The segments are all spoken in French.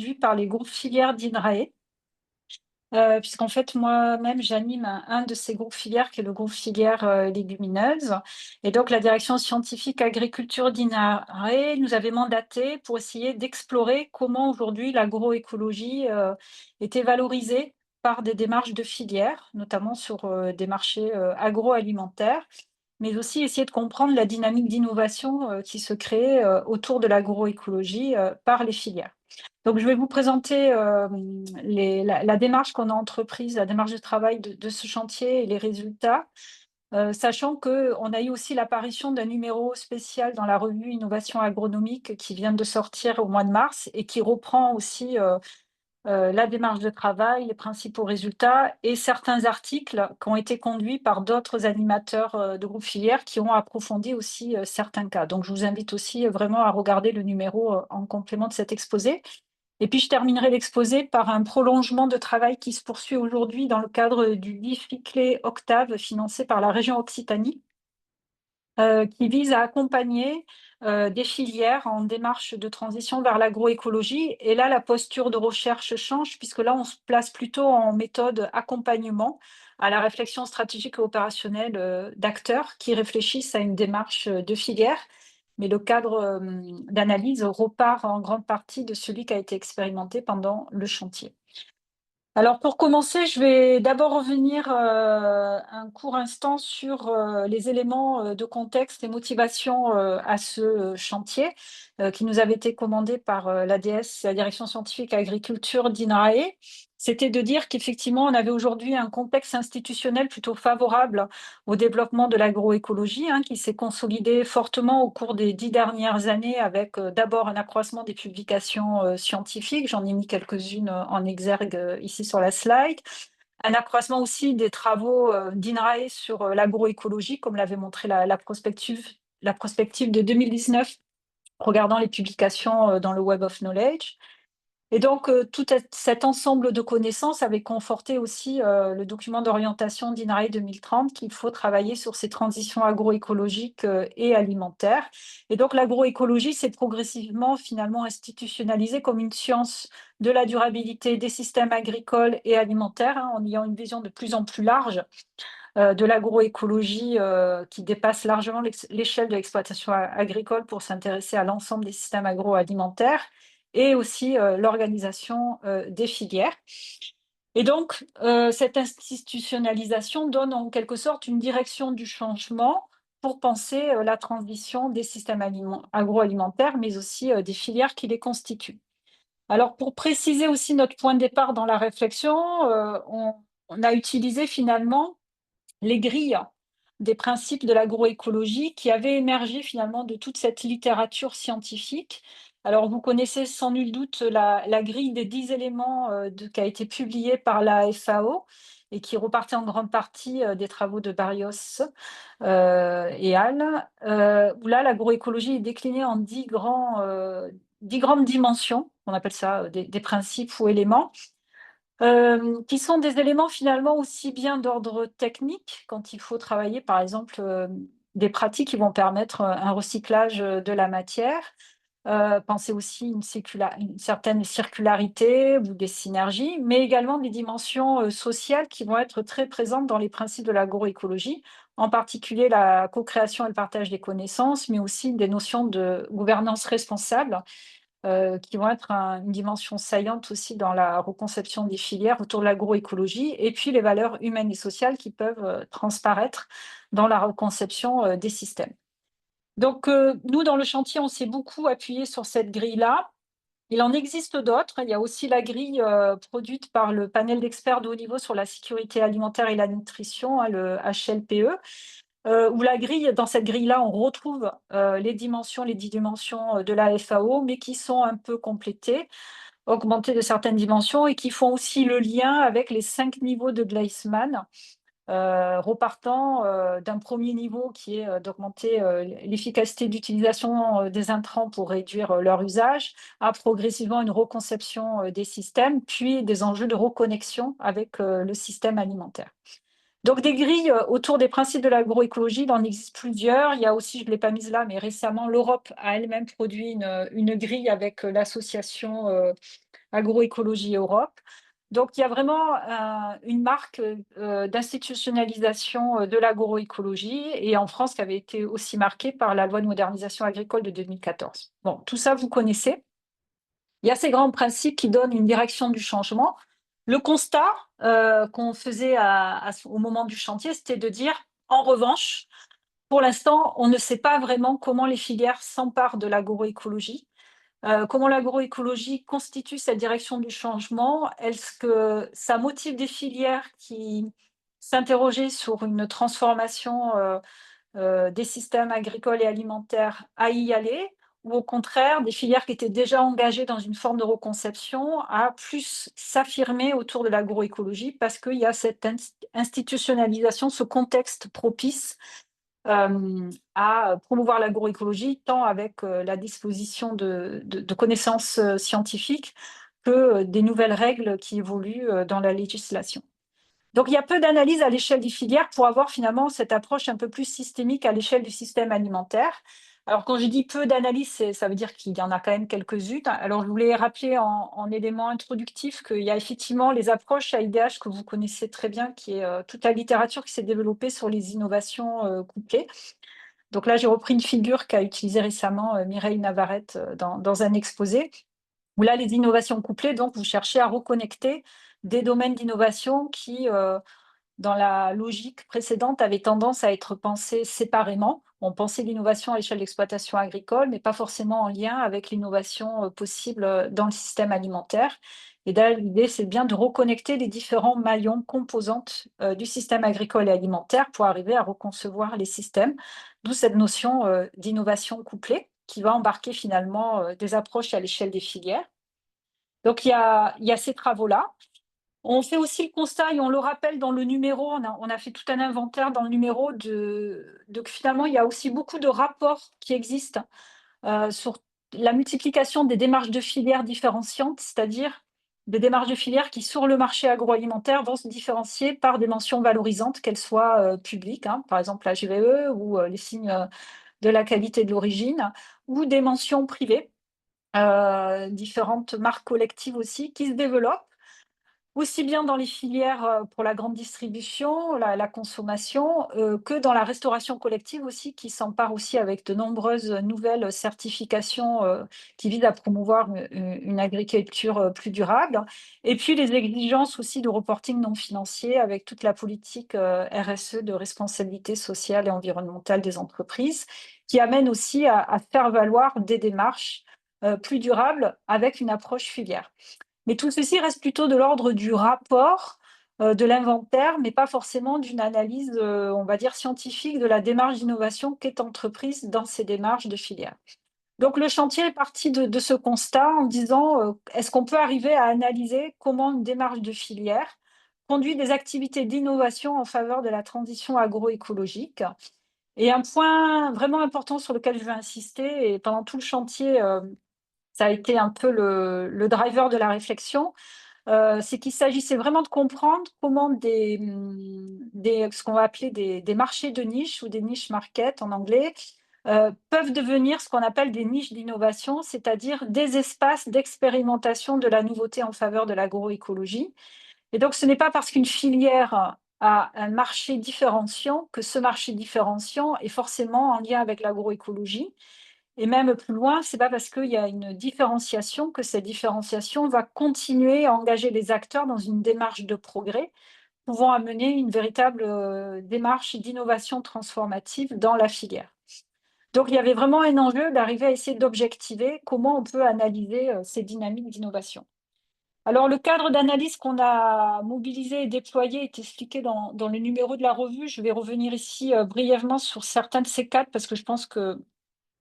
produits par les groupes filières d'INRAE, puisqu'en fait, moi-même, j'anime un de ces groupes filières qui est le groupe filière, légumineuses et donc la direction scientifique agriculture d'INRAE nous avait mandatés pour essayer d'explorer comment aujourd'hui l'agroécologie, était valorisée par des démarches de filière, notamment sur, des marchés, agroalimentaires, mais aussi essayer de comprendre la dynamique d'innovation, qui se crée, autour de l'agroécologie, par les filières. Donc je vais vous présenter, la démarche qu'on a entreprise, la démarche de travail de ce chantier et les résultats, sachant qu'on a eu aussi l'apparition d'un numéro spécial dans la revue Innovation agronomique qui vient de sortir au mois de mars et qui reprend aussi, la démarche de travail, les principaux résultats et certains articles qui ont été conduits par d'autres animateurs, de groupes filières qui ont approfondi aussi, certains cas. Donc je vous invite aussi, vraiment à regarder le numéro, en complément de cet exposé. Et puis je terminerai l'exposé par un prolongement de travail qui se poursuit aujourd'hui dans le cadre du DIFICLE Octave financé par la région Occitanie, qui vise à accompagner, des filières en démarche de transition vers l'agroécologie. Et là, la posture de recherche change puisque là, on se place plutôt en méthode accompagnement à la réflexion stratégique et opérationnelle, d'acteurs qui réfléchissent à une démarche, de filière. Mais le cadre, d'analyse repart en grande partie de celui qui a été expérimenté pendant le chantier. Alors pour commencer, je vais d'abord revenir, un court instant sur, les éléments, de contexte et motivation, à ce, chantier, qui nous avait été commandé par, l'ADS, la Direction scientifique agriculture d'INRAE. C'était de dire qu'effectivement, on avait aujourd'hui un contexte institutionnel plutôt favorable au développement de l'agroécologie, hein, qui s'est consolidé fortement au cours des 10 dernières années avec, d'abord un accroissement des publications, scientifiques. J'en ai mis quelques-unes, en exergue, ici sur la slide. Un accroissement aussi des travaux, d'INRAE sur, l'agroécologie, comme l'avait montré la prospective de 2019, regardant les publications, dans le Web of Knowledge. Et donc, cet ensemble de connaissances avait conforté aussi, le document d'orientation d'INRAE 2030 qu'il faut travailler sur ces transitions agroécologiques, et alimentaires. Et donc l'agroécologie s'est progressivement finalement institutionnalisée comme une science de la durabilité des systèmes agricoles et alimentaires, hein, en ayant une vision de plus en plus large, de l'agroécologie, qui dépasse largement l'échelle de l'exploitation agricole pour s'intéresser à l'ensemble des systèmes agroalimentaires et aussi, l'organisation, des filières. Et donc, cette institutionnalisation donne en quelque sorte une direction du changement pour penser, la transition des systèmes agroalimentaires, mais aussi, des filières qui les constituent. Alors pour préciser aussi notre point de départ dans la réflexion, on a utilisé finalement les grilles des principes de l'agroécologie qui avaient émergé finalement de toute cette littérature scientifique. Alors vous connaissez sans nul doute la grille des 10 éléments, qui a été publiée par la FAO et qui repartait en grande partie, des travaux de Barrios, et al. Où là l'agroécologie est déclinée en 10 grandes dimensions, on appelle ça, des principes ou éléments. Qui sont des éléments finalement aussi bien d'ordre technique, quand il faut travailler par exemple, des pratiques qui vont permettre, un recyclage, de la matière. Penser aussi une certaine circularité ou des synergies, mais également des dimensions, sociales qui vont être très présentes dans les principes de l'agroécologie, en particulier la co-création et le partage des connaissances, mais aussi des notions de gouvernance responsable, qui vont être une dimension saillante aussi dans la reconception des filières autour de l'agroécologie et puis les valeurs humaines et sociales qui peuvent, transparaître dans la reconception, des systèmes. Donc, nous dans le chantier, on s'est beaucoup appuyé sur cette grille-là. Il en existe d'autres. Il y a aussi la grille, produite par le panel d'experts de haut niveau sur la sécurité alimentaire et la nutrition, hein, le HLPE, où dans cette grille-là, on retrouve, les 10 dimensions, de la FAO, mais qui sont un peu complétées, augmentées de certaines dimensions et qui font aussi le lien avec les 5 niveaux de Gleisman, repartant, d'un premier niveau qui est, d'augmenter, l'efficacité d'utilisation, des intrants pour réduire, leur usage, à progressivement une reconception, des systèmes, puis des enjeux de reconnexion avec, le système alimentaire. Donc des grilles, autour des principes de l'agroécologie, il en existe plusieurs. Il y a aussi, je ne l'ai pas mise là, mais récemment, l'Europe a elle-même produit une grille avec, l'association, Agroécologie Europe. Donc, il y a vraiment une marque d'institutionnalisation de l'agroécologie, et en France, qui avait été aussi marquée par la loi de modernisation agricole de 2014. Bon, tout ça, vous connaissez. Il y a ces grands principes qui donnent une direction du changement. Le constat qu'on faisait au moment du chantier, c'était de dire, en revanche, pour l'instant, on ne sait pas vraiment comment les filières s'emparent de l'agroécologie, comment l'agroécologie constitue cette direction du changement. Est-ce que ça motive des filières qui s'interrogeaient sur une transformation des systèmes agricoles et alimentaires à y aller, ou au contraire, des filières qui étaient déjà engagées dans une forme de reconception à plus s'affirmer autour de l'agroécologie, parce qu'il y a cette institutionnalisation, ce contexte propice à promouvoir l'agroécologie, tant avec la disposition de connaissances scientifiques que des nouvelles règles qui évoluent dans la législation. Donc, il y a peu d'analyses à l'échelle des filières pour avoir finalement cette approche un peu plus systémique à l'échelle du système alimentaire. Alors, quand je dis peu d'analyses, ça veut dire qu'il y en a quand même quelques-unes. Alors, je voulais rappeler en élément introductif qu'il y a effectivement les approches AIDH que vous connaissez très bien, qui est toute la littérature qui s'est développée sur les innovations couplées. Donc là, j'ai repris une figure qu'a utilisée récemment Mireille Navarrete dans un exposé, où là, les innovations couplées, donc vous cherchez à reconnecter des domaines d'innovation qui, dans la logique précédente, avaient tendance à être pensés séparément. On pensait l'innovation à l'échelle d'exploitation agricole, mais pas forcément en lien avec l'innovation possible dans le système alimentaire. Et là, l'idée, c'est bien de reconnecter les différents maillons, composantes du système agricole et alimentaire pour arriver à reconcevoir les systèmes, d'où cette notion d'innovation couplée qui va embarquer finalement des approches à l'échelle des filières. Donc, il y a ces travaux-là. On fait aussi le constat, et on le rappelle dans le numéro, on a fait tout un inventaire dans le numéro que finalement, il y a aussi beaucoup de rapports qui existent sur la multiplication des démarches de filières différenciantes, c'est-à-dire des démarches de filières qui, sur le marché agroalimentaire, vont se différencier par des mentions valorisantes, qu'elles soient publiques, hein, par exemple la GVE ou les signes de la qualité de l'origine, ou des mentions privées, différentes marques collectives aussi, qui se développent aussi bien dans les filières pour la grande distribution, la consommation, que dans la restauration collective aussi, qui s'empare aussi avec de nombreuses nouvelles certifications qui visent à promouvoir une agriculture plus durable. Et puis les exigences aussi de reporting non financier avec toute la politique RSE, de responsabilité sociale et environnementale des entreprises, qui amène aussi à faire valoir des démarches plus durables avec une approche filière. Mais tout ceci reste plutôt de l'ordre du rapport, de l'inventaire, mais pas forcément d'une analyse, on va dire scientifique, de la démarche d'innovation qu'est entreprise dans ces démarches de filière. Donc le chantier est parti de ce constat en disant, est-ce qu'on peut arriver à analyser comment une démarche de filière conduit des activités d'innovation en faveur de la transition agroécologique? Et un point vraiment important sur lequel je veux insister, et pendant tout le chantier, ça a été un peu le driver de la réflexion, c'est qu'il s'agissait vraiment de comprendre comment ce qu'on va appeler des marchés de niche, ou des niche markets en anglais, peuvent devenir ce qu'on appelle des niches d'innovation, c'est-à-dire des espaces d'expérimentation de la nouveauté en faveur de l'agroécologie. Et donc, ce n'est pas parce qu'une filière a un marché différenciant que ce marché différenciant est forcément en lien avec l'agroécologie. Et même plus loin, c'est pas parce qu'il y a une différenciation que cette différenciation va continuer à engager les acteurs dans une démarche de progrès, pouvant amener une véritable démarche d'innovation transformative dans la filière. Donc il y avait vraiment un enjeu d'arriver à essayer d'objectiver comment on peut analyser ces dynamiques d'innovation. Alors le cadre d'analyse qu'on a mobilisé et déployé est expliqué dans le numéro de la revue. Je vais revenir ici brièvement sur certains de ces cadres, parce que je pense que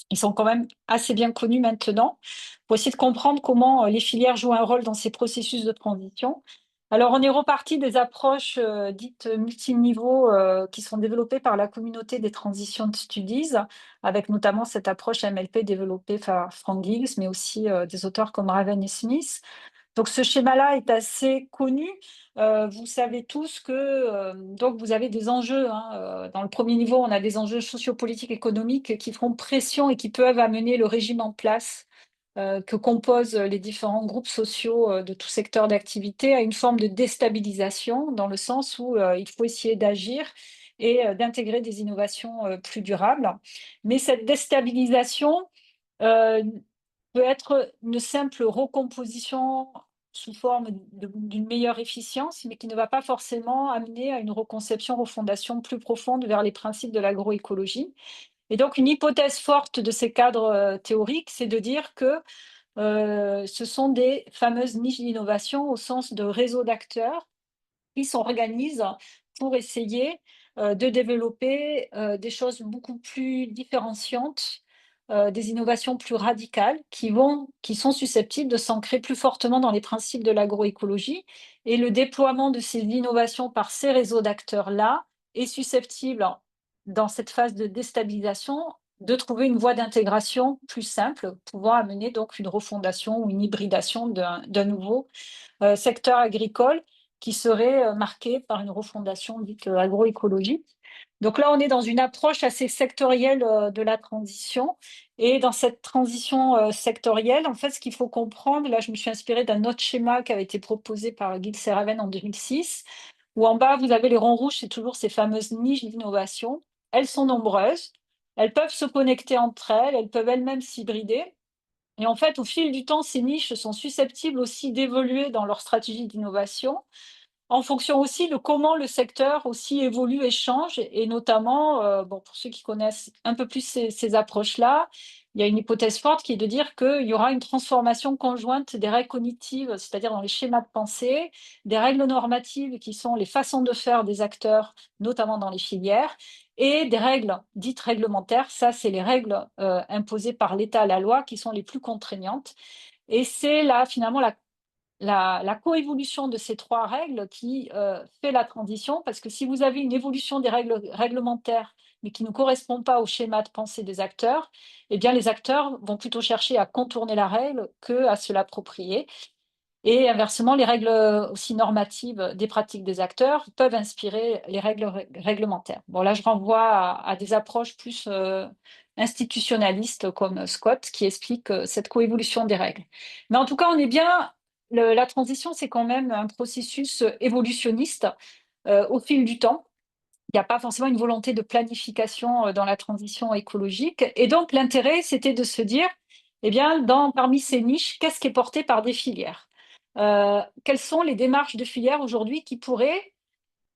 ils sont quand même assez bien connus maintenant, pour essayer de comprendre comment les filières jouent un rôle dans ces processus de transition. Alors, on est reparti des approches dites multiniveaux qui sont développées par la communauté des Transition Studies, avec notamment cette approche MLP développée par Frank Gills, mais aussi des auteurs comme Raven et Smith. Donc ce schéma-là est assez connu. Vous savez tous que donc vous avez des enjeux, hein, dans le premier niveau, on a des enjeux sociopolitiques, économiques qui feront pression et qui peuvent amener le régime en place que composent les différents groupes sociaux de tout secteur d'activité à une forme de déstabilisation, dans le sens où il faut essayer d'agir et d'intégrer des innovations plus durables. Mais cette déstabilisation euh, peut être une simple recomposition sous forme d'une meilleure efficience, mais qui ne va pas forcément amener à une reconception, refondation plus profonde vers les principes de l'agroécologie. Et donc, une hypothèse forte de ces cadres théoriques, c'est de dire que ce sont des fameuses niches d'innovation au sens de réseau d'acteurs qui s'organisent pour essayer de développer des choses beaucoup plus différenciantes, des innovations plus radicales qui sont susceptibles de s'ancrer plus fortement dans les principes de l'agroécologie. Et le déploiement de ces innovations par ces réseaux d'acteurs-là est susceptible, dans cette phase de déstabilisation, de trouver une voie d'intégration plus simple, pouvant amener donc une refondation ou une hybridation d'un nouveau secteur agricole qui serait marqué par une refondation dite agroécologique. Donc là, on est dans une approche assez sectorielle de la transition. Et dans cette transition sectorielle, en fait, ce qu'il faut comprendre, là, je me suis inspirée d'un autre schéma qui avait été proposé par Gil Seraven en 2006, où en bas, vous avez les ronds rouges, c'est toujours ces fameuses niches d'innovation. Elles sont nombreuses, elles peuvent se connecter entre elles, elles peuvent elles-mêmes s'hybrider. Et en fait, au fil du temps, ces niches sont susceptibles aussi d'évoluer dans leur stratégie d'innovation en fonction aussi de comment le secteur aussi évolue et change, et notamment, bon, pour ceux qui connaissent un peu plus ces approches-là, il y a une hypothèse forte qui est de dire qu'il y aura une transformation conjointe des règles cognitives, c'est-à-dire dans les schémas de pensée, des règles normatives qui sont les façons de faire des acteurs, notamment dans les filières, et des règles dites réglementaires, ça c'est les règles imposées par l'État à la loi qui sont les plus contraignantes. Et c'est là finalement la coévolution de ces trois règles qui fait la transition, parce que si vous avez une évolution des règles réglementaires, mais qui ne correspond pas au schéma de pensée des acteurs, eh bien les acteurs vont plutôt chercher à contourner la règle que à se l'approprier. Et inversement, les règles aussi normatives des pratiques des acteurs peuvent inspirer les règles réglementaires. Bon, là, je renvoie à des approches plus institutionnalistes comme Scott, qui expliquent cette coévolution des règles. Mais en tout cas, on est bien. La transition, c'est quand même un processus évolutionniste au fil du temps. Il n'y a pas forcément une volonté de planification dans la transition écologique. Et donc, l'intérêt, c'était de se dire, eh bien, parmi ces niches, qu'est-ce qui est porté par des filières? Quelles sont les démarches de filières aujourd'hui qui pourraient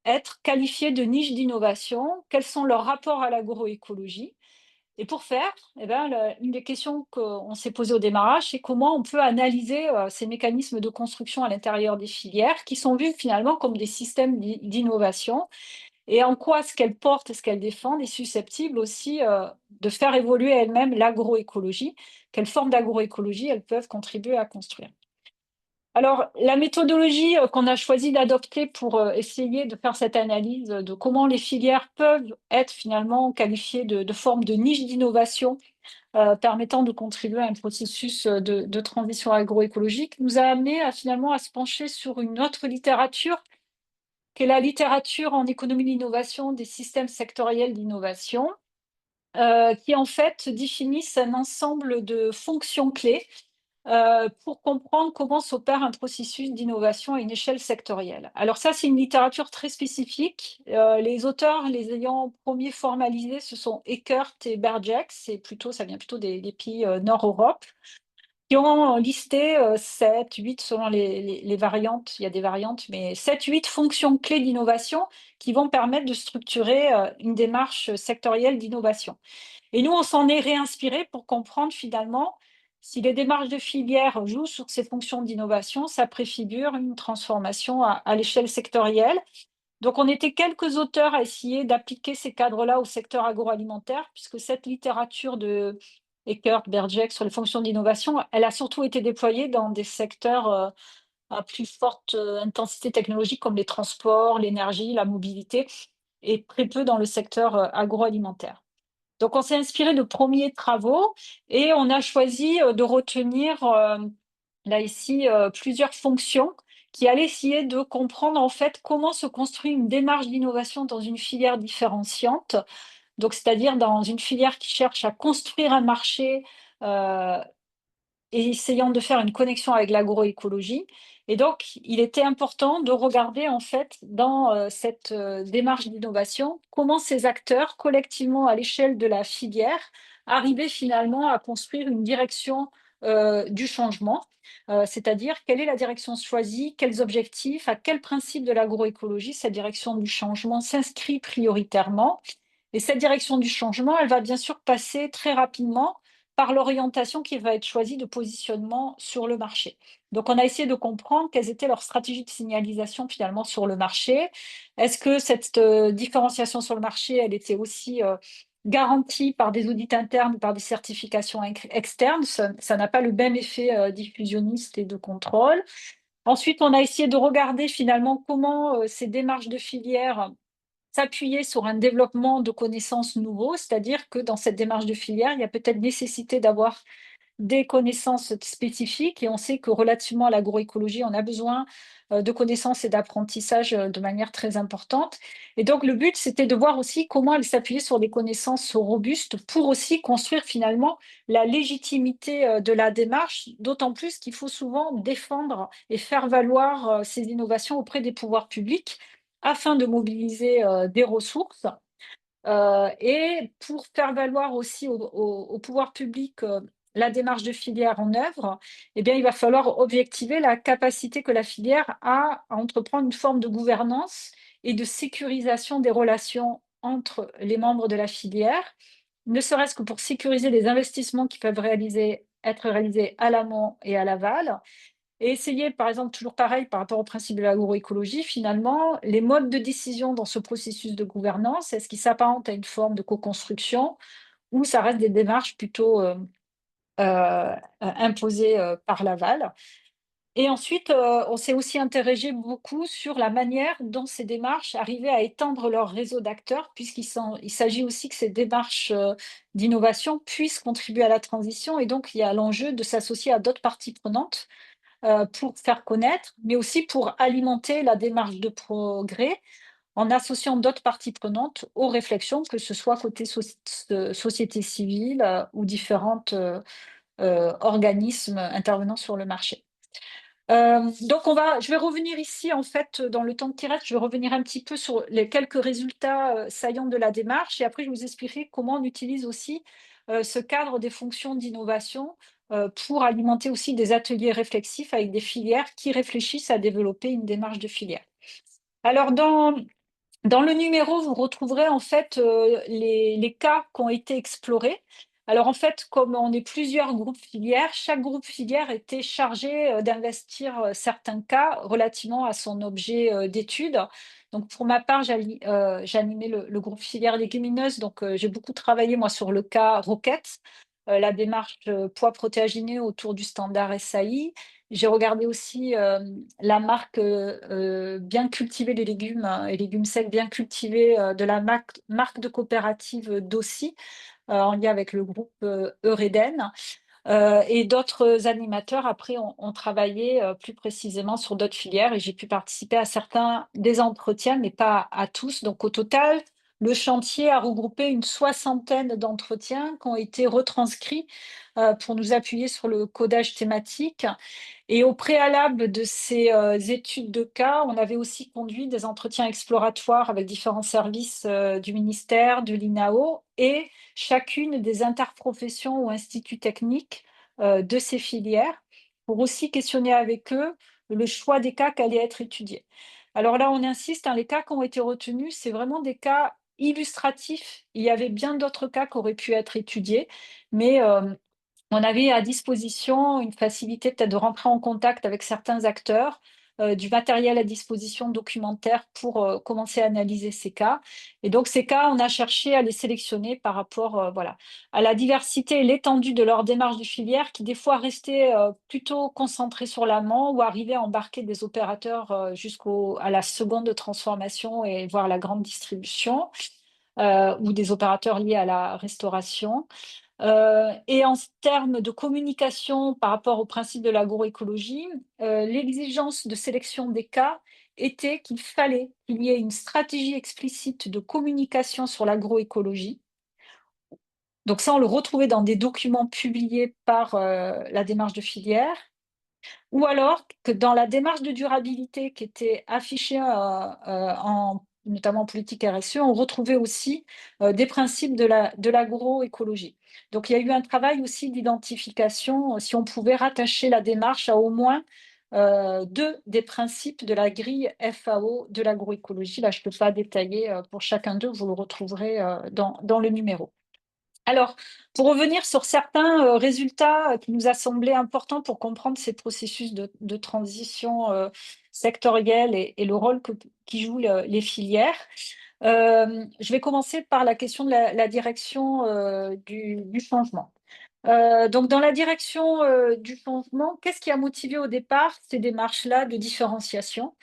être qualifiées de niches d'innovation? Quels sont leurs rapports à l'agroécologie? Et pour faire, eh bien, une des questions qu'on s'est posées au démarrage, c'est comment on peut analyser ces mécanismes de construction à l'intérieur des filières qui sont vus finalement comme des systèmes d'innovation, et en quoi ce qu'elles portent et ce qu'elles défendent est susceptible aussi de faire évoluer elles-mêmes l'agroécologie. Quelles formes d'agroécologie elles peuvent contribuer à construire? Alors, la méthodologie qu'on a choisi d'adopter pour essayer de faire cette analyse de comment les filières peuvent être finalement qualifiées de formes de niche d'innovation permettant de contribuer à un processus de transition agroécologique, nous a amené finalement à se pencher sur une autre littérature, qui est la littérature en économie de l'innovation des systèmes sectoriels d'innovation, qui en fait définissent un ensemble de fonctions clés pour comprendre comment s'opère un processus d'innovation à une échelle sectorielle. Alors ça, c'est une littérature très spécifique. Les auteurs, les ayant premiers formalisés, ce sont Eckert et Bergek, ça vient plutôt des pays Nord-Europe, qui ont listé 7, 8, selon les variantes, il y a des variantes, mais 7, 8 fonctions clés d'innovation qui vont permettre de structurer une démarche sectorielle d'innovation. Et nous, on s'en est réinspiré pour comprendre finalement si les démarches de filière jouent sur ces fonctions d'innovation, ça préfigure une transformation à l'échelle sectorielle. Donc, on était quelques auteurs à essayer d'appliquer ces cadres-là au secteur agroalimentaire, puisque cette littérature de Eckert, Bergek sur les fonctions d'innovation, elle a surtout été déployée dans des secteurs à plus forte intensité technologique comme les transports, l'énergie, la mobilité, et très peu dans le secteur agroalimentaire. Donc, on s'est inspiré de premiers travaux et on a choisi de retenir là ici plusieurs fonctions qui allaient essayer de comprendre en fait comment se construit une démarche d'innovation dans une filière différenciante. Donc, c'est-à-dire dans une filière qui cherche à construire un marché euh, essayant de faire une connexion avec l'agroécologie. Et donc, il était important de regarder en fait dans cette démarche d'innovation comment ces acteurs, collectivement à l'échelle de la filière, arrivaient finalement à construire une direction du changement, c'est-à-dire quelle est la direction choisie, quels objectifs, à quel principe de l'agroécologie cette direction du changement s'inscrit prioritairement. Et cette direction du changement, elle va bien sûr passer très rapidement par l'orientation qui va être choisie de positionnement sur le marché. Donc, on a essayé de comprendre quelles étaient leurs stratégies de signalisation finalement sur le marché. Est-ce que cette différenciation sur le marché, elle était aussi garantie par des audits internes ou par des certifications externes? Ça n'a pas le même effet diffusionniste et de contrôle. Ensuite, on a essayé de regarder finalement comment ces démarches de filière s'appuyer sur un développement de connaissances nouveaux, c'est-à-dire que dans cette démarche de filière, il y a peut-être nécessité d'avoir des connaissances spécifiques et on sait que relativement à l'agroécologie, on a besoin de connaissances et d'apprentissage de manière très importante. Et donc le but, c'était de voir aussi comment elle s'appuyait sur des connaissances robustes pour aussi construire finalement la légitimité de la démarche, d'autant plus qu'il faut souvent défendre et faire valoir ces innovations auprès des pouvoirs publics afin de mobiliser des ressources. Et pour faire valoir aussi au pouvoir public, la démarche de filière en œuvre, eh bien, il va falloir objectiver la capacité que la filière a à entreprendre une forme de gouvernance et de sécurisation des relations entre les membres de la filière, ne serait-ce que pour sécuriser les investissements qui peuvent être réalisés à l'amont et à l'aval, et essayer, par exemple, toujours pareil par rapport au principe de l'agroécologie, finalement, les modes de décision dans ce processus de gouvernance, est-ce qu'ils s'apparentent à une forme de co-construction ou ça reste des démarches plutôt imposées par l'aval? Et ensuite, on s'est aussi interrogé beaucoup sur la manière dont ces démarches arrivaient à étendre leur réseau d'acteurs, il s'agit aussi que ces démarches d'innovation puissent contribuer à la transition. Et donc, il y a l'enjeu de s'associer à d'autres parties prenantes pour faire connaître, mais aussi pour alimenter la démarche de progrès en associant d'autres parties prenantes aux réflexions, que ce soit côté société civile ou différents organismes intervenant sur le marché. Donc je vais revenir ici en fait dans le temps qui reste, je vais revenir un petit peu sur les quelques résultats saillants de la démarche et après je vous expliquerai comment on utilise aussi ce cadre des fonctions d'innovation pour alimenter aussi des ateliers réflexifs avec des filières qui réfléchissent à développer une démarche de filière. Alors dans le numéro, vous retrouverez en fait les cas qui ont été explorés. Alors en fait, comme on est plusieurs groupes filières, chaque groupe filière était chargé d'investir certains cas relativement à son objet d'étude. Donc pour ma part, j'ai animé le groupe filière légumineuse, donc j'ai beaucoup travaillé moi sur le cas Roquette, la démarche poids protéagineux autour du standard SAI. J'ai regardé aussi la marque Bien cultiver les légumes et légumes secs bien cultivés de la marque de coopérative d'Aussi, en lien avec le groupe Eureden. Et d'autres animateurs, après, ont travaillé plus précisément sur d'autres filières et j'ai pu participer à certains des entretiens, mais pas à tous. Donc, au total, le chantier a regroupé une soixantaine d'entretiens qui ont été retranscrits pour nous appuyer sur le codage thématique. Et au préalable de ces études de cas, on avait aussi conduit des entretiens exploratoires avec différents services du ministère, de l'INAO et chacune des interprofessions ou instituts techniques de ces filières pour aussi questionner avec eux le choix des cas qui allaient être étudiés. Alors là, on insiste, hein, les cas qui ont été retenus, c'est vraiment des cas illustratifs. Il y avait bien d'autres cas qui auraient pu être étudiés, mais on avait à disposition une facilité peut-être de rentrer en contact avec certains acteurs, du matériel à disposition documentaire pour commencer à analyser ces cas. Et donc ces cas, on a cherché à les sélectionner par rapport voilà, à la diversité et l'étendue de leur démarche de filière qui des fois restait plutôt concentrée sur l'amont ou arrivait à embarquer des opérateurs à la seconde transformation et voire la grande distribution ou des opérateurs liés à la restauration. Et en termes de communication par rapport au principe de l'agroécologie, l'exigence de sélection des cas était qu'il fallait qu'il y ait une stratégie explicite de communication sur l'agroécologie Donc ça, on le retrouvait dans des documents publiés par la démarche de filière, ou alors que dans la démarche de durabilité qui était affichée notamment en politique RSE, on retrouvait aussi des principes de l'agroécologie. Donc il y a eu un travail aussi d'identification, si on pouvait rattacher la démarche à au moins deux des principes de la grille FAO de l'agroécologie. Là, je ne peux pas détailler pour chacun d'eux, vous le retrouverez dans le numéro. Alors, pour revenir sur certains résultats qui nous a semblé importants pour comprendre ces processus de transition sectorielle et le rôle qui jouent les filières, je vais commencer par la question de la direction du changement. Donc, dans la direction du changement, qu'est-ce qui a motivé au départ ces démarches-là de différenciation,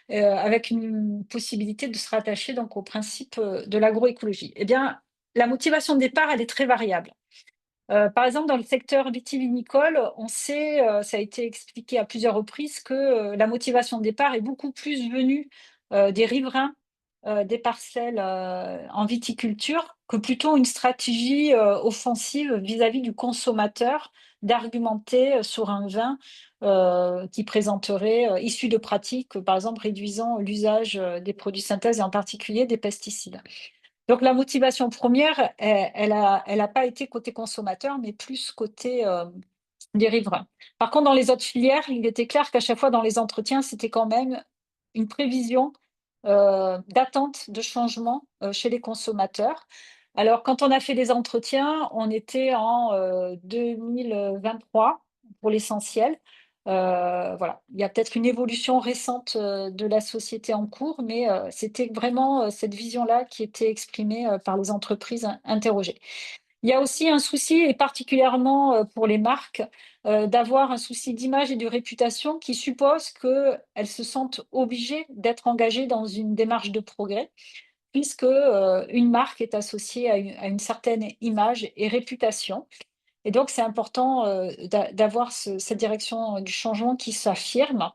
avec une possibilité de se rattacher donc au principe de l'agroécologie? Eh bien, la motivation de départ, elle est très variable. Par exemple, dans le secteur vitivinicole, on sait, ça a été expliqué à plusieurs reprises, que la motivation de départ est beaucoup plus venue des riverains des parcelles en viticulture, que plutôt une stratégie offensive vis-à-vis du consommateur d'argumenter sur un vin qui présenterait, issu de pratiques, par exemple, réduisant l'usage des produits synthèse et en particulier des pesticides. Donc la motivation première, elle a pas été côté consommateur, mais plus côté, des riverains. Par contre, dans les autres filières, il était clair qu'à chaque fois dans les entretiens, c'était quand même une prévision, d'attente de changement, chez les consommateurs. Alors quand on a fait les entretiens, on était en, 2023 pour l'essentiel. Voilà, il y a peut-être une évolution récente, de la société en cours, mais, c'était vraiment, cette vision-là qui était exprimée, par les entreprises interrogées. Il y a aussi un souci, et particulièrement pour les marques, d'avoir un souci d'image et de réputation qui suppose qu'elles se sentent obligées d'être engagées dans une démarche de progrès, puisque une marque est associée à une certaine image et réputation. Et donc, c'est important d'avoir cette direction du changement qui s'affirme.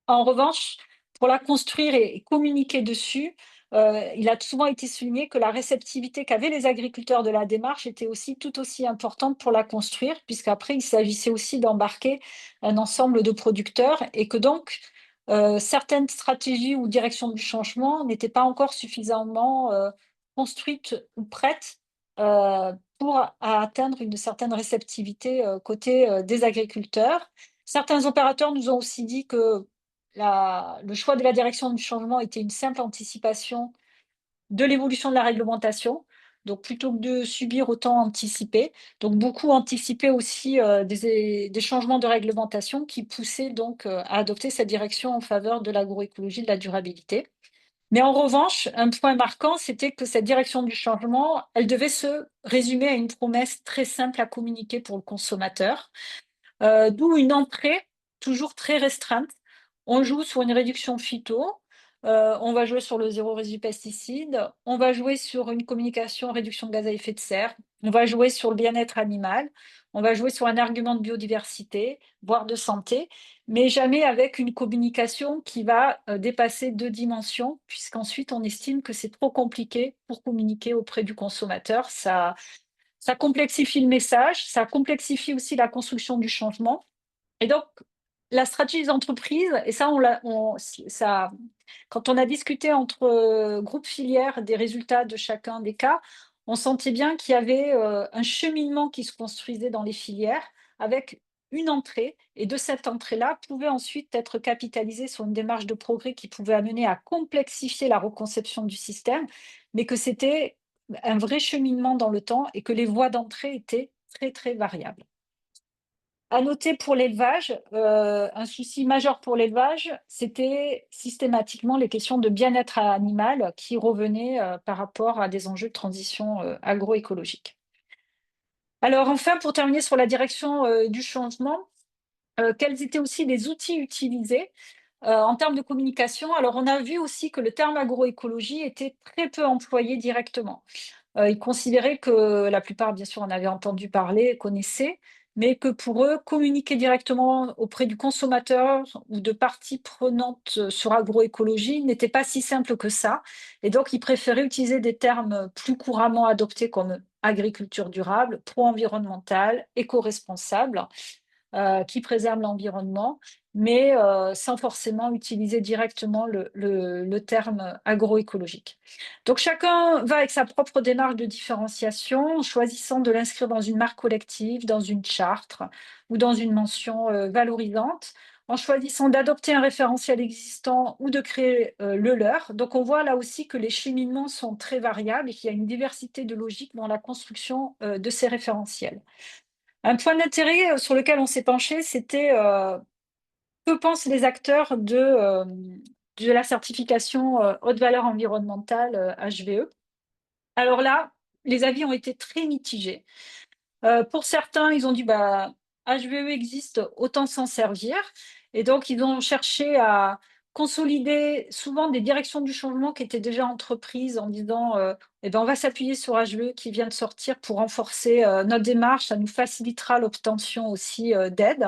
En revanche, pour la construire et communiquer dessus, il a souvent été souligné que la réceptivité qu'avaient les agriculteurs de la démarche était aussi tout aussi importante pour la construire, puisqu'après il s'agissait aussi d'embarquer un ensemble de producteurs et que donc, certaines stratégies ou directions du changement n'étaient pas encore suffisamment, construites ou prêtes, pour atteindre une certaine réceptivité, côté, des agriculteurs. Certains opérateurs nous ont aussi dit que le choix de la direction du changement était une simple anticipation de l'évolution de la réglementation. Donc plutôt que de subir, autant anticiper. Donc beaucoup anticipaient aussi, des changements de réglementation qui poussaient donc, à adopter cette direction en faveur de l'agroécologie, de la durabilité. Mais en revanche, un point marquant, c'était que cette direction du changement, elle devait se résumer à une promesse très simple à communiquer pour le consommateur. D'où une entrée toujours très restreinte. On joue sur une réduction phyto, on va jouer sur le zéro résidu pesticide, on va jouer sur une communication réduction de gaz à effet de serre, on va jouer sur le bien-être animal, on va jouer sur un argument de biodiversité, voire de santé, mais jamais avec une communication qui va, dépasser 2 dimensions, puisqu'ensuite on estime que c'est trop compliqué pour communiquer auprès du consommateur. Ça complexifie le message, ça complexifie aussi la construction du changement. Et donc, la stratégie des entreprises, et ça, ça, quand on a discuté entre groupes filières des résultats de chacun des cas, on sentait bien qu'il y avait un cheminement qui se construisait dans les filières avec une entrée, et de cette entrée-là pouvait ensuite être capitalisée sur une démarche de progrès qui pouvait amener à complexifier la reconception du système, mais que c'était un vrai cheminement dans le temps et que les voies d'entrée étaient très, très variables. À noter pour l'élevage, un souci majeur pour l'élevage, c'était systématiquement les questions de bien-être animal qui revenaient, par rapport à des enjeux de transition, agroécologique. Alors enfin, pour terminer sur la direction, du changement, quels étaient aussi les outils utilisés, en termes de communication? Alors on a vu aussi que le terme agroécologie était très peu employé directement. Ils considéraient que la plupart, bien sûr, en avaient entendu parler, connaissaient, mais que pour eux, communiquer directement auprès du consommateur ou de parties prenantes sur agroécologie n'était pas si simple que ça. Et donc, ils préféraient utiliser des termes plus couramment adoptés comme agriculture durable, pro-environnementale, éco-responsable, qui préserve l'environnement, mais sans forcément utiliser directement le terme agroécologique. Donc chacun va avec sa propre démarche de différenciation, en choisissant de l'inscrire dans une marque collective, dans une charte ou dans une mention valorisante, en choisissant d'adopter un référentiel existant ou de créer le leur. Donc on voit là aussi que les cheminements sont très variables et qu'il y a une diversité de logiques dans la construction de ces référentiels. Un point d'intérêt sur lequel on s'est penché, c'était que pensent les acteurs de la certification haute valeur environnementale HVE. Alors là, les avis ont été très mitigés. Pour certains, ils ont dit bah, HVE existe, autant s'en servir. Et donc, ils ont cherché à consolider souvent des directions du changement qui étaient déjà entreprises en disant eh ben, on va s'appuyer sur HVE qui vient de sortir pour renforcer notre démarche, ça nous facilitera l'obtention aussi d'aide.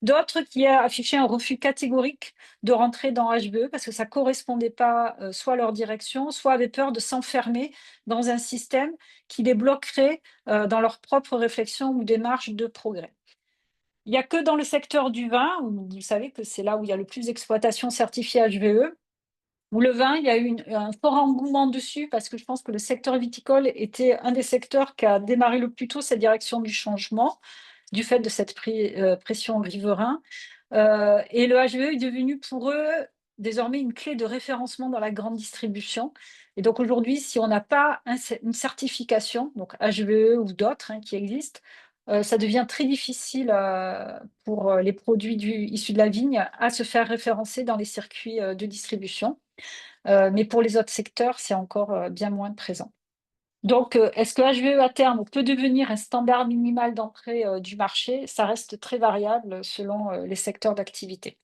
D'autres qui a affiché un refus catégorique de rentrer dans HVE parce que ça ne correspondait pas soit à leur direction, soit avaient peur de s'enfermer dans un système qui les bloquerait dans leur propre réflexion ou démarche de progrès. Il n'y a que dans le secteur du vin, où vous savez que c'est là où il y a le plus d'exploitation certifiée HVE, où le vin, il y a eu un fort engouement dessus parce que je pense que le secteur viticole était un des secteurs qui a démarré le plus tôt cette direction du changement, du fait de cette pression riverain. Et le HVE est devenu pour eux désormais une clé de référencement dans la grande distribution. Et donc aujourd'hui, si on n'a pas une certification, donc HVE ou d'autres qui existent, ça devient très difficile pour les produits issus de la vigne à se faire référencer dans les circuits de distribution. Mais pour les autres secteurs, c'est encore bien moins présent. Donc, est-ce que HVE à terme peut devenir un standard minimal d'entrée du marché? Ça reste très variable selon les secteurs d'activité.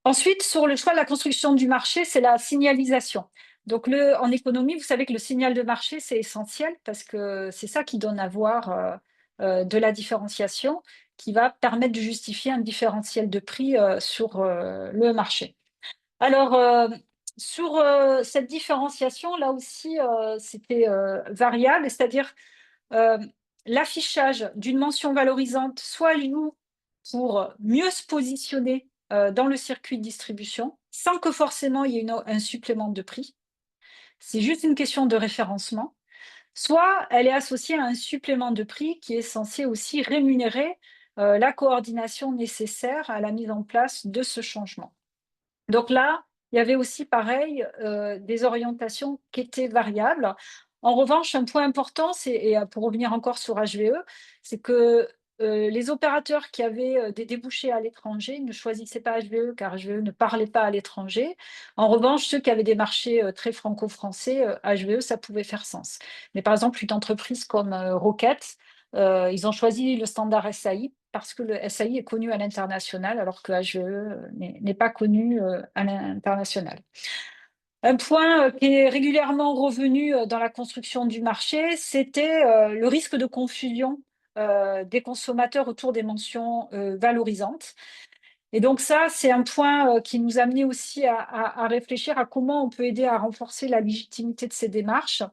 Ensuite, sur le choix de la construction du marché, c'est la signalisation. Donc, en économie, vous savez que le signal de marché, c'est essentiel parce que c'est ça qui donne à voir de la différenciation qui va permettre de justifier un différentiel de prix sur le marché. Alors, sur cette différenciation, là aussi, c'était variable, c'est-à-dire euh, l'affichage d'une mention valorisante soit joue pour mieux se positionner dans le circuit de distribution, sans que forcément il y ait un supplément de prix. C'est juste une question de référencement. Soit elle est associée à un supplément de prix qui est censé aussi rémunérer la coordination nécessaire à la mise en place de ce changement. Donc là, il y avait aussi pareil des orientations qui étaient variables. En revanche, un point important, et pour revenir encore sur HVE, c'est que les opérateurs qui avaient des débouchés à l'étranger ne choisissaient pas HVE car HVE ne parlait pas à l'étranger. En revanche, ceux qui avaient des marchés très franco-français, HVE, ça pouvait faire sens. Mais par exemple, une entreprise comme Rocket, ils ont choisi le standard SAI parce que le SAI est connu à l'international alors que HVE n'est pas connu à l'international. Un point qui est régulièrement revenu dans la construction du marché, c'était le risque de confusion des consommateurs autour des mentions valorisantes. Et donc ça, c'est un point qui nous a amené aussi à réfléchir à comment on peut aider à renforcer la légitimité de ces démarches.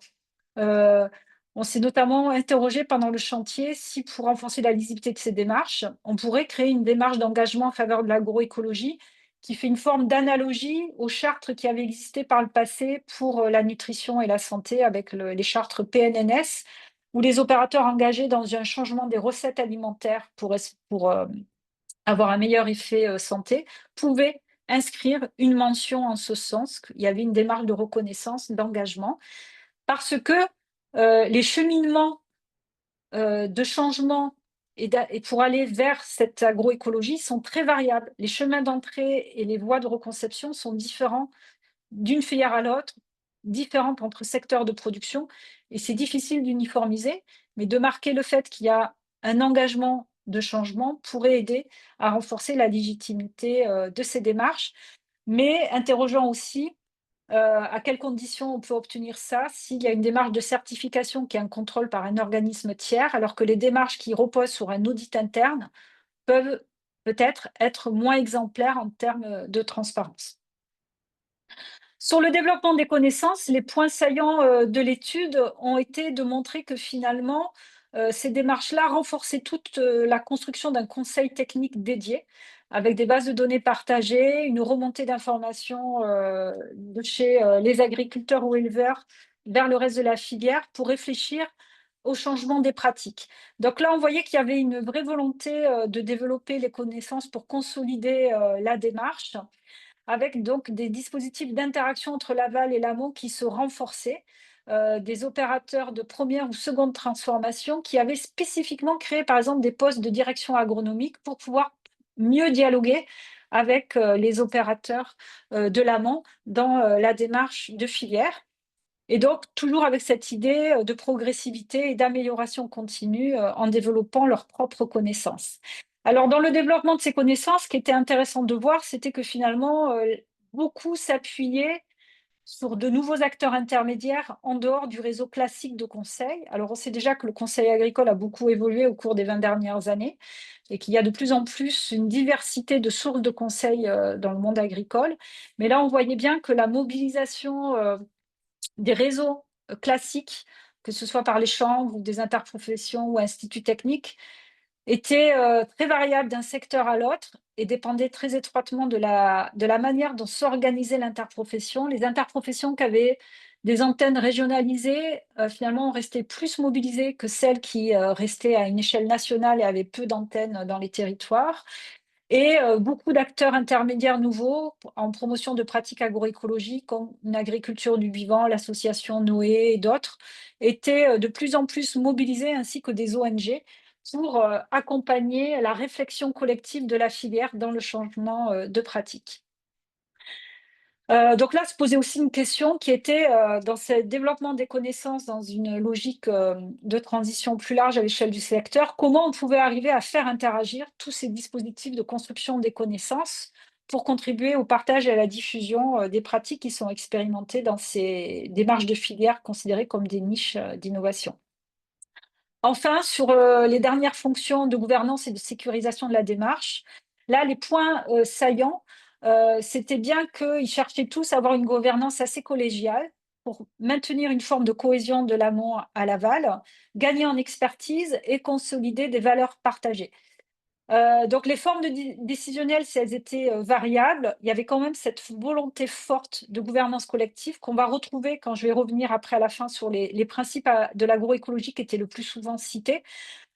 Euh, on s'est notamment interrogé pendant le chantier si, pour renforcer la lisibilité de ces démarches, on pourrait créer une démarche d'engagement en faveur de l'agroécologie qui fait une forme d'analogie aux chartes qui avaient existé par le passé pour la nutrition et la santé avec les chartes PNNS, où les opérateurs engagés dans un changement des recettes alimentaires pour avoir un meilleur effet santé pouvaient inscrire une mention en ce sens, qu'il y avait une démarche de reconnaissance, d'engagement parce que les cheminements de changement et pour aller vers cette agroécologie sont très variables. Les chemins d'entrée et les voies de reconception sont différents d'une filière à l'autre, différentes entre secteurs de production, et c'est difficile d'uniformiser, mais de marquer le fait qu'il y a un engagement de changement pourrait aider à renforcer la légitimité de ces démarches, mais interrogeant aussi à quelles conditions on peut obtenir ça s'il y a une démarche de certification qui est un contrôle par un organisme tiers, alors que les démarches qui reposent sur un audit interne peuvent peut-être être moins exemplaires en termes de transparence. Sur le développement des connaissances, les points saillants de l'étude ont été de montrer que finalement, ces démarches-là renforçaient toute la construction d'un conseil technique dédié, avec des bases de données partagées, une remontée d'informations de chez les agriculteurs ou éleveurs vers le reste de la filière pour réfléchir au changement des pratiques. Donc là, on voyait qu'il y avait une vraie volonté de développer les connaissances pour consolider la démarche avec donc des dispositifs d'interaction entre l'aval et l'amont qui se renforçaient, des opérateurs de première ou seconde transformation qui avaient spécifiquement créé, par exemple, des postes de direction agronomique pour pouvoir mieux dialoguer avec les opérateurs de l'amont dans la démarche de filière. Et donc, toujours avec cette idée de progressivité et d'amélioration continue en développant leurs propres connaissances. Alors, dans le développement de ces connaissances, ce qui était intéressant de voir, c'était que finalement, beaucoup s'appuyaient sur de nouveaux acteurs intermédiaires en dehors du réseau classique de conseil. Alors, on sait déjà que le conseil agricole a beaucoup évolué au cours des 20 dernières années et qu'il y a de plus en plus une diversité de sources de conseils dans le monde agricole. Mais là, on voyait bien que la mobilisation des réseaux classiques, que ce soit par les chambres ou des interprofessions ou instituts techniques, était très variable d'un secteur à l'autre et dépendait très étroitement de la manière dont s'organisait l'interprofession. Les interprofessions qui avaient des antennes régionalisées, finalement, ont resté plus mobilisées que celles qui restaient à une échelle nationale et avaient peu d'antennes dans les territoires. Et beaucoup d'acteurs intermédiaires nouveaux en promotion de pratiques agroécologiques comme une agriculture du vivant, l'association Noé et d'autres, étaient de plus en plus mobilisés ainsi que des ONG pour accompagner la réflexion collective de la filière dans le changement de pratique. Donc là, se posait aussi une question qui était, dans ce développement des connaissances dans une logique, de transition plus large à l'échelle du secteur, comment on pouvait arriver à faire interagir tous ces dispositifs de construction des connaissances pour contribuer au partage et à la diffusion, des pratiques qui sont expérimentées dans ces démarches de filière considérées comme des niches, d'innovation. Enfin, sur les dernières fonctions de gouvernance et de sécurisation de la démarche, là, les points saillants, c'était bien qu'ils cherchaient tous à avoir une gouvernance assez collégiale pour maintenir une forme de cohésion de l'amont à l'aval, gagner en expertise et consolider des valeurs partagées. Donc les formes décisionnelles, si elles étaient variables, il y avait quand même cette volonté forte de gouvernance collective qu'on va retrouver quand je vais revenir après à la fin sur les principes de l'agroécologie qui étaient le plus souvent cités.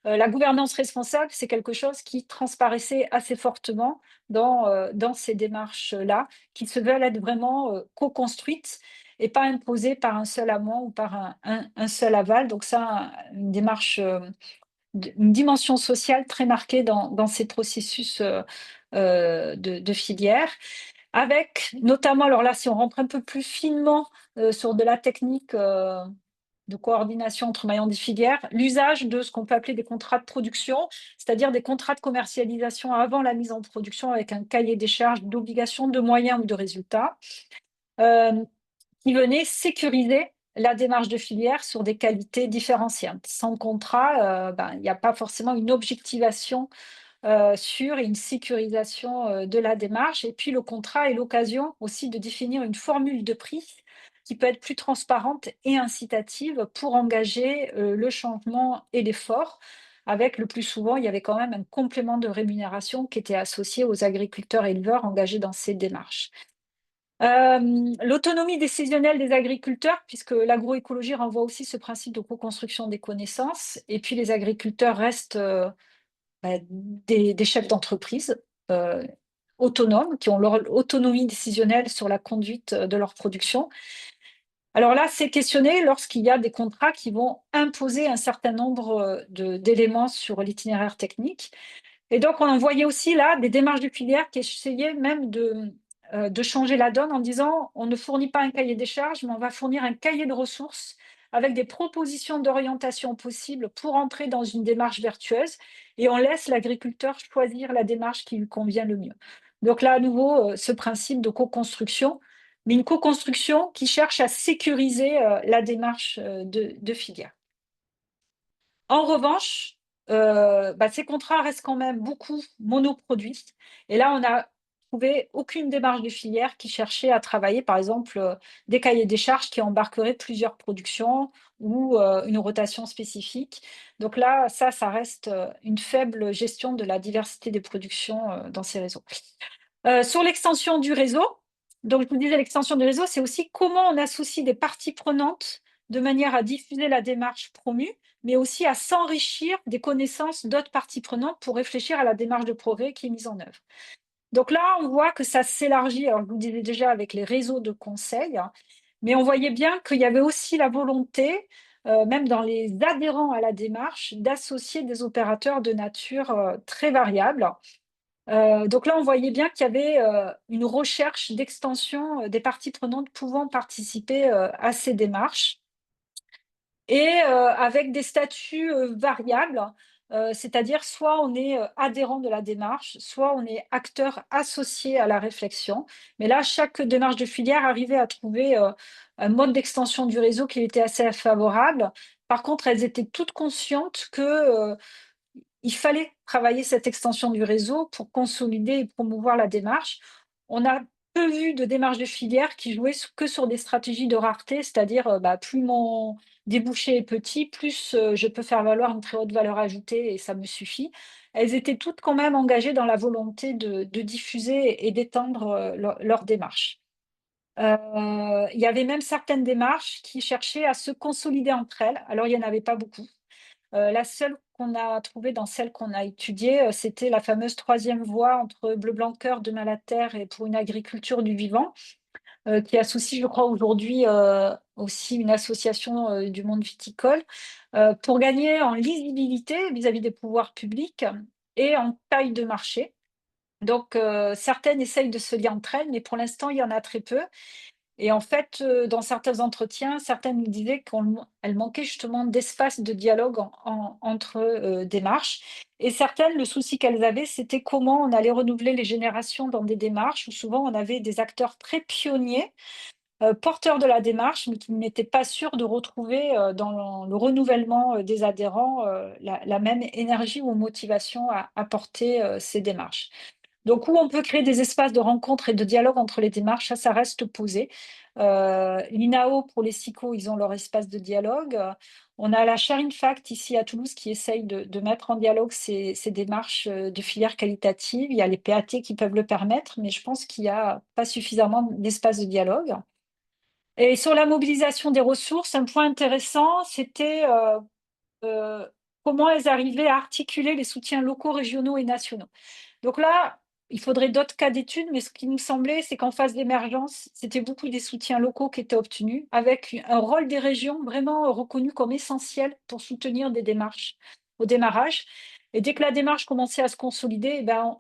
La gouvernance responsable, c'est quelque chose qui transparaissait assez fortement dans ces démarches-là, qui se veulent être vraiment co-construites et pas imposées par un seul amont ou par un seul aval. Donc ça, une démarche une dimension sociale très marquée dans ces processus de filière, avec notamment, alors là, si on rentre un peu plus finement sur de la technique de coordination entre maillons des filières, l'usage de ce qu'on peut appeler des contrats de production, c'est-à-dire des contrats de commercialisation avant la mise en production avec un cahier des charges d'obligations de moyens ou de résultats. Euh, qui venait sécuriser la démarche de filière sur des qualités différenciantes. Sans contrat, il n'y a pas forcément une objectivation sur et une sécurisation de la démarche. Et puis le contrat est l'occasion aussi de définir une formule de prix qui peut être plus transparente et incitative pour engager le changement et l'effort. Avec le plus souvent, il y avait quand même un complément de rémunération qui était associé aux agriculteurs et éleveurs engagés dans ces démarches. L'autonomie décisionnelle des agriculteurs, puisque l'agroécologie renvoie aussi ce principe de co-construction des connaissances, et puis les agriculteurs restent des chefs d'entreprise euh, autonomes, qui ont leur autonomie décisionnelle sur la conduite de leur production. Alors là, c'est questionné lorsqu'il y a des contrats qui vont imposer un certain nombre d'éléments sur l'itinéraire technique. Et donc, on voyait aussi là des démarches de filière qui essayaient même de changer la donne en disant on ne fournit pas un cahier des charges, mais on va fournir un cahier de ressources avec des propositions d'orientation possibles pour entrer dans une démarche vertueuse et on laisse l'agriculteur choisir la démarche qui lui convient le mieux. Donc là, à nouveau, ce principe de co-construction, mais une co-construction qui cherche à sécuriser la démarche de filière. En revanche, ces contrats restent quand même beaucoup monoproduits. Et là, on a trouvé aucune démarche de filière qui cherchait à travailler, par exemple, des cahiers des charges qui embarqueraient plusieurs productions ou une rotation spécifique. Donc là, ça reste, une faible gestion de la diversité des productions, dans ces réseaux. Sur l'extension du réseau, donc je vous disais l'extension du réseau, c'est aussi comment on associe des parties prenantes de manière à diffuser la démarche promue, mais aussi à s'enrichir des connaissances d'autres parties prenantes pour réfléchir à la démarche de progrès qui est mise en œuvre. Donc là, on voit que ça s'élargit, alors je vous disais déjà avec les réseaux de conseil, hein, mais on voyait bien qu'il y avait aussi la volonté, même dans les adhérents à la démarche, d'associer des opérateurs de nature, très variable. Donc là, on voyait bien qu'il y avait, une recherche d'extension, des parties prenantes pouvant participer, à ces démarches et avec des statuts, variables, c'est-à-dire soit on est, adhérent de la démarche, soit on est acteur associé à la réflexion. Mais là, chaque démarche de filière arrivait à trouver, un mode d'extension du réseau qui était assez favorable. Par contre, elles étaient toutes conscientes que, il fallait travailler cette extension du réseau pour consolider et promouvoir la démarche. On a peu vu de démarches de filière qui jouaient que sur des stratégies de rareté, c'est-à-dire bah, plus mon débouché est petit, plus je peux faire valoir une très haute valeur ajoutée et ça me suffit. Elles étaient toutes quand même engagées dans la volonté de diffuser et d'étendre leur démarche. Il y avait même certaines démarches qui cherchaient à se consolider entre elles. Alors, il n'y en avait pas beaucoup. La seule qu'on a trouvée dans celles qu'on a étudiées, c'était la fameuse troisième voie entre Bleu Blanc Cœur, Demain la Terre et Pour une agriculture du vivant, qui associe, je crois, aujourd'hui, aussi une association, du monde viticole, pour gagner en lisibilité vis-à-vis des pouvoirs publics et en taille de marché. Donc, certaines essayent de se lier entre elles, mais pour l'instant, il y en a très peu. Et en fait, dans certains entretiens, certaines nous disaient qu'elles manquaient justement d'espace de dialogue entre, démarches et certaines, le souci qu'elles avaient, c'était comment on allait renouveler les générations dans des démarches où souvent on avait des acteurs très pionniers, porteurs de la démarche, mais qui n'étaient pas sûrs de retrouver, dans le renouvellement, des adhérents, la même énergie ou motivation à porter, ces démarches. Donc, où on peut créer des espaces de rencontre et de dialogue entre les démarches, ça reste posé. L'INAO, pour les SICO, ils ont leur espace de dialogue. On a la Share Fact ici à Toulouse qui essaye de mettre en dialogue ces démarches de filière qualitative. Il y a les PAT qui peuvent le permettre, mais je pense qu'il n'y a pas suffisamment d'espace de dialogue. Et sur la mobilisation des ressources, un point intéressant, c'était comment elles arrivaient à articuler les soutiens locaux, régionaux et nationaux. Donc là, il faudrait d'autres cas d'études, mais ce qui nous semblait, c'est qu'en phase d'émergence, c'était beaucoup des soutiens locaux qui étaient obtenus, avec un rôle des régions vraiment reconnu comme essentiel pour soutenir des démarches au démarrage. Et dès que la démarche commençait à se consolider, eh ben,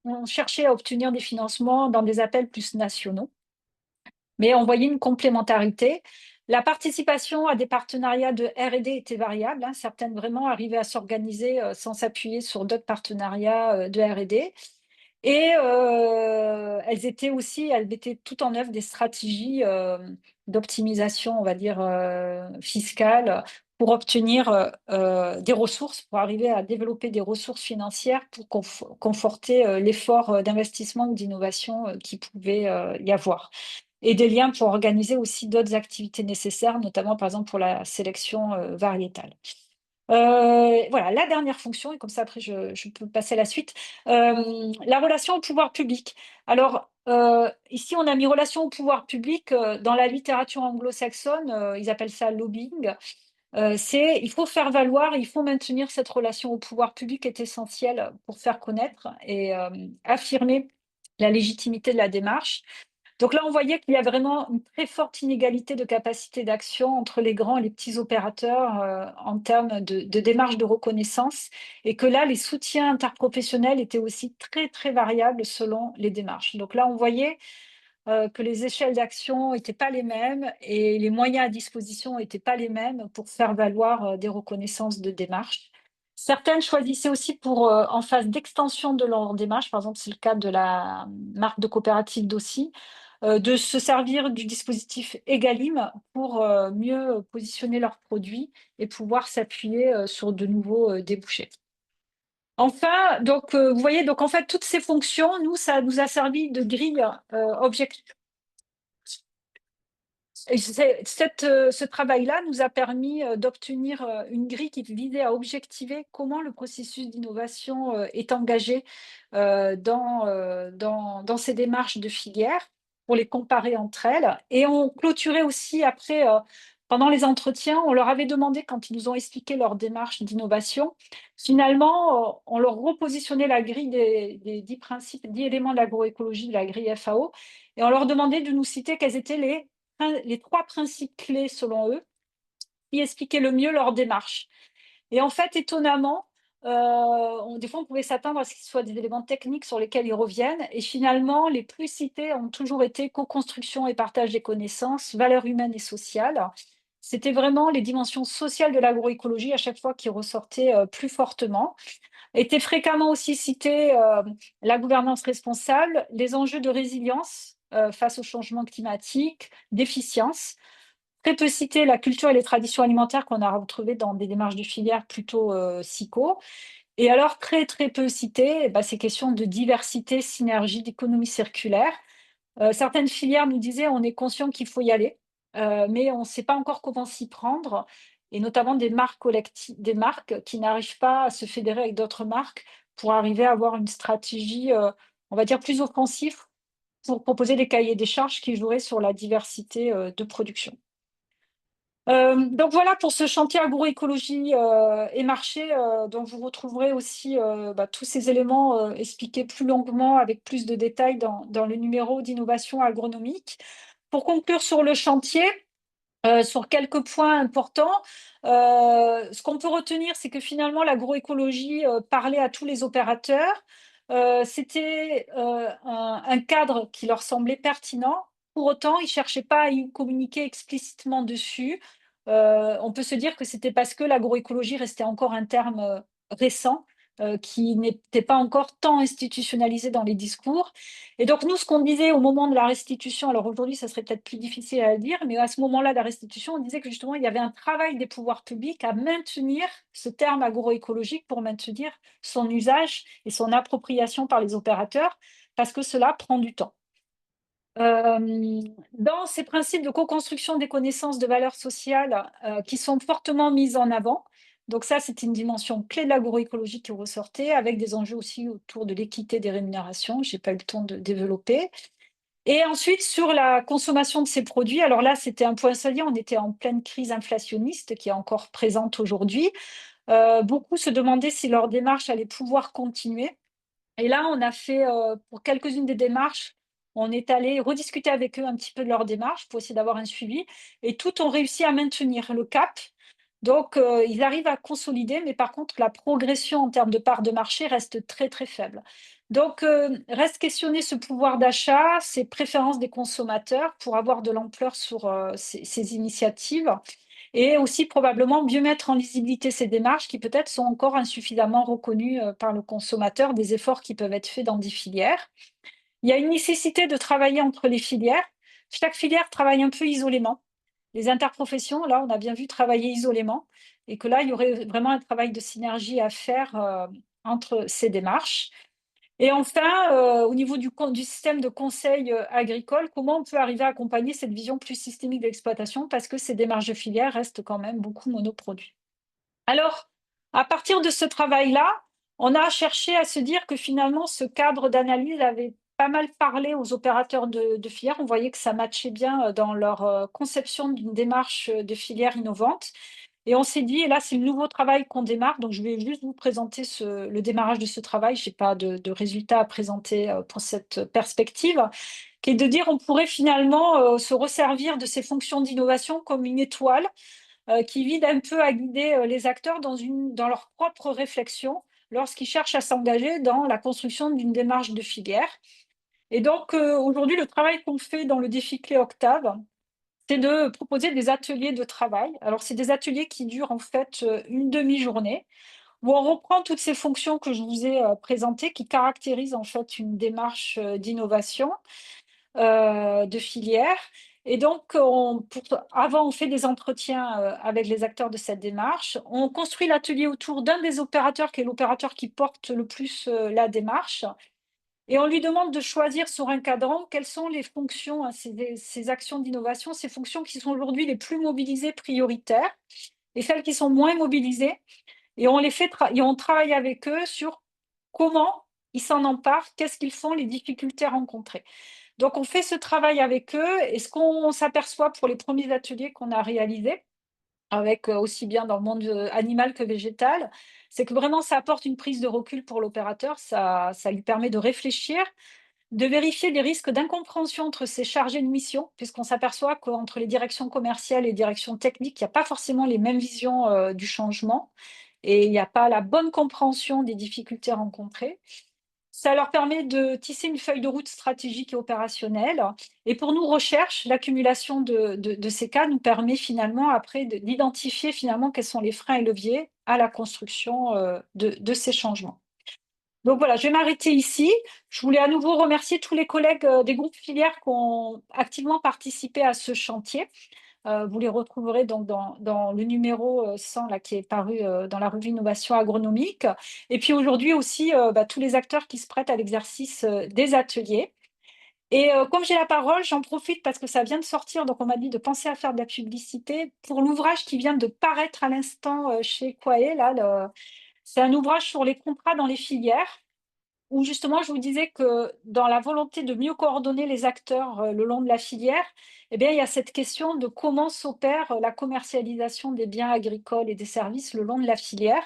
on cherchait à obtenir des financements dans des appels plus nationaux, mais on voyait une complémentarité. La participation à des partenariats de R&D était variable, hein. Certaines vraiment arrivaient à s'organiser sans s'appuyer sur d'autres partenariats de R&D. Et elles mettaient tout en œuvre des stratégies, d'optimisation, on va dire, fiscale, pour obtenir, des ressources, pour arriver à développer des ressources financières pour conforter, l'effort, d'investissement ou d'innovation, qui pouvait, y avoir. Et des liens pour organiser aussi d'autres activités nécessaires, notamment, par exemple, pour la sélection, variétale. Voilà, la dernière fonction et comme ça après je peux passer à la suite. La relation au pouvoir public. Alors, ici on a mis relation au pouvoir public, dans la littérature anglo-saxonne, ils appellent ça lobbying. C'est il faut faire valoir, il faut maintenir cette relation au pouvoir public est essentielle pour faire connaître et affirmer la légitimité de la démarche. Donc là, on voyait qu'il y a vraiment une très forte inégalité de capacité d'action entre les grands et les petits opérateurs, en termes de démarche de reconnaissance et que là, les soutiens interprofessionnels étaient aussi très, très variables selon les démarches. Donc là, on voyait, que les échelles d'action n'étaient pas les mêmes et les moyens à disposition n'étaient pas les mêmes pour faire valoir, des reconnaissances de démarche. Certaines choisissaient aussi pour, en phase d'extension de leur démarche, par exemple, c'est le cas de la marque de coopérative d'Aussi, de se servir du dispositif Egalim pour, mieux positionner leurs produits et pouvoir s'appuyer, sur de nouveaux, débouchés. Enfin, donc, vous voyez, donc en fait, toutes ces fonctions, nous, ça nous a servi de grille objective. Et ce travail-là nous a permis d'obtenir une grille qui visait à objectiver comment le processus d'innovation est engagé dans ces démarches de filière pour les comparer entre elles. Et on clôturait aussi après, pendant les entretiens, on leur avait demandé, quand ils nous ont expliqué leur démarche d'innovation, finalement, on leur repositionnait la grille des 10 principes, 10 éléments de l'agroécologie de la grille FAO, et on leur demandait de nous citer quels étaient les trois principes clés, selon eux, qui expliquaient le mieux leur démarche. Et en fait, étonnamment, des fois, on pouvait s'attendre à ce que ce soit des éléments techniques sur lesquels ils reviennent. Et finalement, les plus cités ont toujours été co-construction et partage des connaissances, valeurs humaines et sociales. C'était vraiment les dimensions sociales de l'agroécologie à chaque fois qui ressortaient plus fortement. Était fréquemment aussi cité la gouvernance responsable, les enjeux de résilience face au changement climatique, d'efficience. Très peu cité la culture et les traditions alimentaires qu'on a retrouvées dans des démarches de filière plutôt SICO. Et alors, très très peu cité, ces questions de diversité, synergie, d'économie circulaire. Certaines filières nous disaient on est conscient qu'il faut y aller, mais on ne sait pas encore comment s'y prendre, et notamment des marques qui n'arrivent pas à se fédérer avec d'autres marques pour arriver à avoir une stratégie, on va dire, plus offensive pour proposer des cahiers des charges qui joueraient sur la diversité de production. Donc voilà pour ce chantier agroécologie et marché, dont vous retrouverez aussi tous ces éléments expliqués plus longuement avec plus de détails dans le numéro d'innovation agronomique. Pour conclure sur le chantier, sur quelques points importants, ce qu'on peut retenir, c'est que finalement l'agroécologie parlait à tous les opérateurs. C'était un cadre qui leur semblait pertinent. Pour autant, ils ne cherchaient pas à y communiquer explicitement dessus. On peut se dire que c'était parce que l'agroécologie restait encore un terme récent, qui n'était pas encore tant institutionnalisé dans les discours. Et donc nous, ce qu'on disait au moment de la restitution, alors aujourd'hui, ça serait peut-être plus difficile à dire, mais à ce moment-là de la restitution, on disait que justement, il y avait un travail des pouvoirs publics à maintenir ce terme agroécologique pour maintenir son usage et son appropriation par les opérateurs, parce que cela prend du temps. Dans ces principes de co-construction des connaissances de valeurs sociales qui sont fortement mis en avant, donc ça, c'est une dimension clé de l'agroécologie qui ressortait, avec des enjeux aussi autour de l'équité des rémunérations. Je n'ai pas eu le temps de développer. Et ensuite, sur la consommation de ces produits, alors là, c'était un point saillant, on était en pleine crise inflationniste qui est encore présente aujourd'hui. Beaucoup se demandaient si leur démarche allait pouvoir continuer. Et là, on a fait, pour quelques-unes des démarches, on est allé rediscuter avec eux un petit peu de leur démarche pour essayer d'avoir un suivi, et toutes ont réussi à maintenir le cap. Donc, ils arrivent à consolider, mais par contre, la progression en termes de part de marché reste très, très faible. Donc, reste questionner ce pouvoir d'achat, ces préférences des consommateurs pour avoir de l'ampleur sur, ces initiatives, et aussi probablement mieux mettre en lisibilité ces démarches qui peut-être sont encore insuffisamment reconnues par le consommateur, des efforts qui peuvent être faits dans des filières. Il y a une nécessité de travailler entre les filières. Chaque filière travaille un peu isolément. Les interprofessions, là, on a bien vu travailler isolément, et que là, il y aurait vraiment un travail de synergie à faire entre ces démarches. Et enfin, au niveau du système de conseil agricole, comment on peut arriver à accompagner cette vision plus systémique de l'exploitation, parce que ces démarches de filière restent quand même beaucoup monoproduits. Alors, à partir de ce travail-là, on a cherché à se dire que finalement, ce cadre d'analyse avait pas mal parlé aux opérateurs de filière. On voyait que ça matchait bien dans leur conception d'une démarche de filière innovante. Et on s'est dit, et là, c'est le nouveau travail qu'on démarre, donc je vais juste vous présenter le démarrage de ce travail. Je n'ai pas de résultats à présenter pour cette perspective, qui est de dire on pourrait finalement se resservir de ces fonctions d'innovation comme une étoile qui vise un peu à guider les acteurs dans leur propre réflexion lorsqu'ils cherchent à s'engager dans la construction d'une démarche de filière. Et donc, aujourd'hui, le travail qu'on fait dans le défi Clé Octave, c'est de proposer des ateliers de travail. Alors, c'est des ateliers qui durent en fait une demi-journée, où on reprend toutes ces fonctions que je vous ai présentées, qui caractérisent en fait une démarche d'innovation, de filière. Et donc, avant, on fait des entretiens avec les acteurs de cette démarche. On construit l'atelier autour d'un des opérateurs, qui est l'opérateur qui porte le plus la démarche. Et on lui demande de choisir sur un cadran quelles sont les fonctions, hein, ces actions d'innovation, ces fonctions qui sont aujourd'hui les plus mobilisées, prioritaires, et celles qui sont moins mobilisées. Et on et on travaille avec eux sur comment ils s'en emparent, qu'est-ce qu'ils font, les difficultés rencontrées. Donc on fait ce travail avec eux, et ce qu'on s'aperçoit pour les premiers ateliers qu'on a réalisés, avec aussi bien dans le monde animal que végétal, c'est que vraiment ça apporte une prise de recul pour l'opérateur, ça lui permet de réfléchir, de vérifier les risques d'incompréhension entre ses chargés de mission, puisqu'on s'aperçoit qu'entre les directions commerciales et les directions techniques, il n'y a pas forcément les mêmes visions du changement, et il n'y a pas la bonne compréhension des difficultés rencontrées. Ça leur permet de tisser une feuille de route stratégique et opérationnelle. Et pour nous, recherche, l'accumulation de ces cas nous permet finalement après d'identifier finalement quels sont les freins et leviers à la construction de ces changements. Donc voilà, je vais m'arrêter ici. Je voulais à nouveau remercier tous les collègues des groupes filières qui ont activement participé à ce chantier. Vous les retrouverez donc dans le numéro 100 là, qui est paru dans la revue Innovation agronomique. Et puis aujourd'hui aussi, tous les acteurs qui se prêtent à l'exercice des ateliers. Et comme j'ai la parole, j'en profite parce que ça vient de sortir, donc on m'a dit de penser à faire de la publicité pour l'ouvrage qui vient de paraître à l'instant chez Quae. Là, c'est un ouvrage sur les contrats dans les filières, où justement je vous disais que dans la volonté de mieux coordonner les acteurs le long de la filière, eh bien, il y a cette question de comment s'opère la commercialisation des biens agricoles et des services le long de la filière.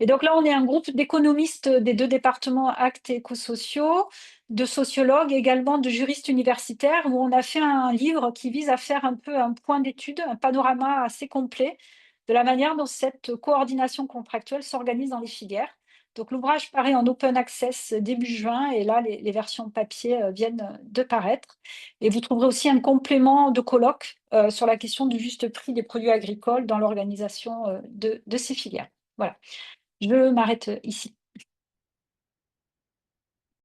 Et donc là, on est un groupe d'économistes des deux départements actes et écosociaux, de sociologues, également de juristes universitaires, où on a fait un livre qui vise à faire un peu un point d'étude, un panorama assez complet de la manière dont cette coordination contractuelle s'organise dans les filières. Donc l'ouvrage paraît en open access début juin, et là, les versions papier viennent de paraître. Et vous trouverez aussi un complément de colloque sur la question du juste prix des produits agricoles dans l'organisation de ces filières. Voilà. Je m'arrête ici.